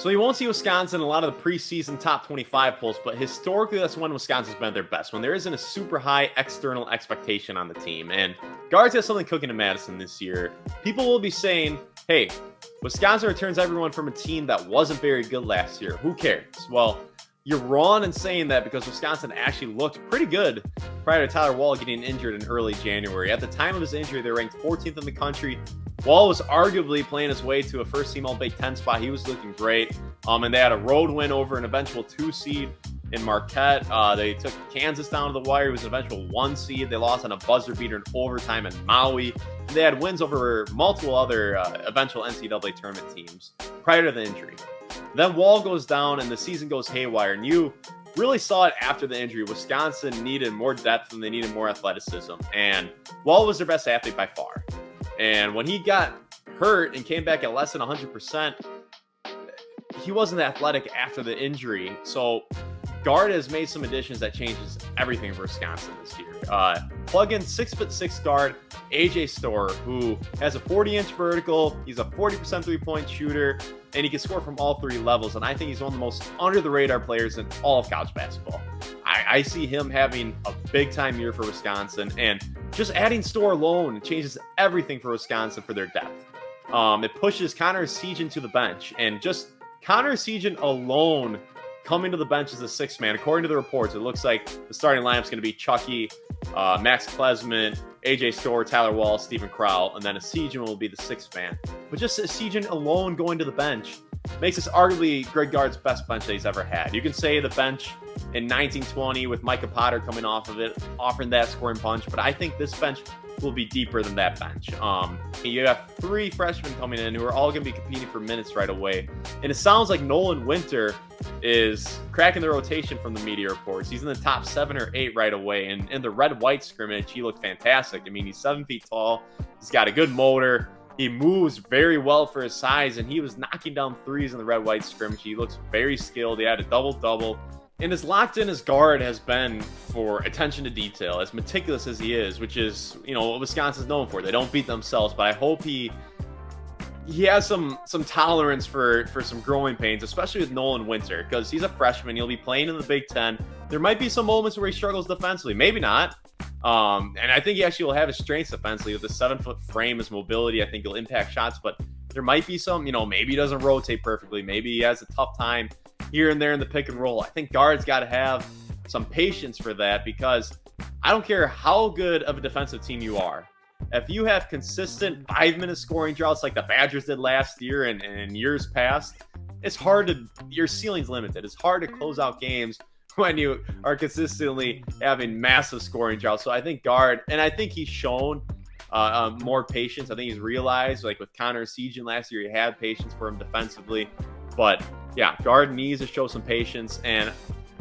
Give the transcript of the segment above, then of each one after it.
So you won't see Wisconsin in a lot of the preseason top 25 polls, but historically that's when Wisconsin's been at their best, when there isn't a super high external expectation on the team. And Guards has something cooking in Madison this year. People will be saying, hey, Wisconsin returns everyone from a team that wasn't very good last year. Who cares? Well, you're wrong in saying that because Wisconsin actually looked pretty good prior to Tyler Wall getting injured in early January. At the time of his injury, they were ranked 14th in the country. Wall was arguably playing his way to a first-team All-Big Ten spot. He was looking great. And they had a road win over an eventual 2 seed in Marquette. They took Kansas down to the wire. It was an eventual 1 seed. They lost on a buzzer beater in overtime in Maui. And they had wins over multiple other eventual NCAA tournament teams prior to the injury. Then Wall goes down and the season goes haywire. And you really saw it after the injury. Wisconsin needed more depth and they needed more athleticism. And Wall was their best athlete by far. And when he got hurt and came back at less than 100%, he wasn't athletic after the injury. So Gard has made some additions that changes everything for Wisconsin this year. Plug in 6'6" guard AJ Storr, who has a 40-inch vertical. He's a 40% three-point shooter, and he can score from all 3 levels. And I think he's one of the most under-the-radar players in all of college basketball. I see him having a big-time year for Wisconsin, and just adding Storr alone changes everything for Wisconsin for their depth. It pushes Connor Sejan to the bench, and just Connor Sejan alone coming to the bench as a 6th man. According to the reports, it looks like the starting lineup's going to be Chucky, Max Klesman, AJ Storr, Tyler Wall, Stephen Crowell, and then a Sejan will be the 6th man. But just a Sejan alone going to the bench makes this arguably Greg Gard's best bench that he's ever had. You can say the bench in 1920 with Micah Potter coming off of it, offering that scoring punch, but I think this bench will be deeper than that bench. You have 3 freshmen coming in who are all going to be competing for minutes right away. And it sounds like Nolan Winter is cracking the rotation from the media reports. He's in the top 7 or 8 right away. And in the red-white scrimmage, he looked fantastic. I mean, he's 7 feet tall. He's got a good motor. He moves very well for his size, and he was knocking down threes in the red-white scrimmage. He looks very skilled. He had a double-double. And as locked in as Gard has been for attention to detail, as meticulous as he is, which is, what Wisconsin's known for. They don't beat themselves, but I hope he has some tolerance for some growing pains, especially with Nolan Winter, because he's a freshman. He'll be playing in the Big Ten. There might be some moments where he struggles defensively. Maybe not. And I think he actually will have his strengths defensively with the 7-foot frame, his mobility. I think he'll impact shots, but there might be some, maybe he doesn't rotate perfectly. Maybe he has a tough time here and there in the pick and roll. I think Gard's got to have some patience for that, because I don't care how good of a defensive team you are. If you have consistent 5-minute scoring droughts like the Badgers did last year and in years past, it's hard to, your ceiling's limited. It's hard to close out games when you are consistently having massive scoring droughts. So I think Gard, and I think he's shown more patience. I think he's realized, like with Connor Sejan last year, he had patience for him defensively. But yeah, Gard needs to show some patience. And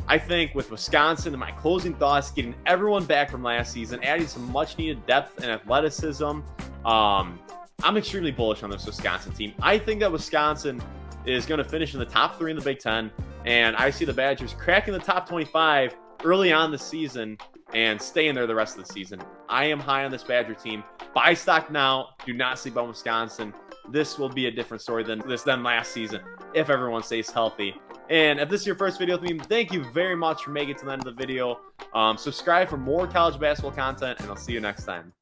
I think with Wisconsin, and my closing thoughts, getting everyone back from last season, adding some much needed depth and athleticism, I'm extremely bullish on this Wisconsin team. I think that Wisconsin is going to finish in the top 3 in the Big Ten. And I see the Badgers cracking the top 25 early on the season and staying there the rest of the season. I am high on this Badger team. Buy stock now. Do not sleep on Wisconsin. This will be a different story than last season if everyone stays healthy. And if this is your first video with me, thank you very much for making it to the end of the video. Subscribe for more college basketball content, and I'll see you next time.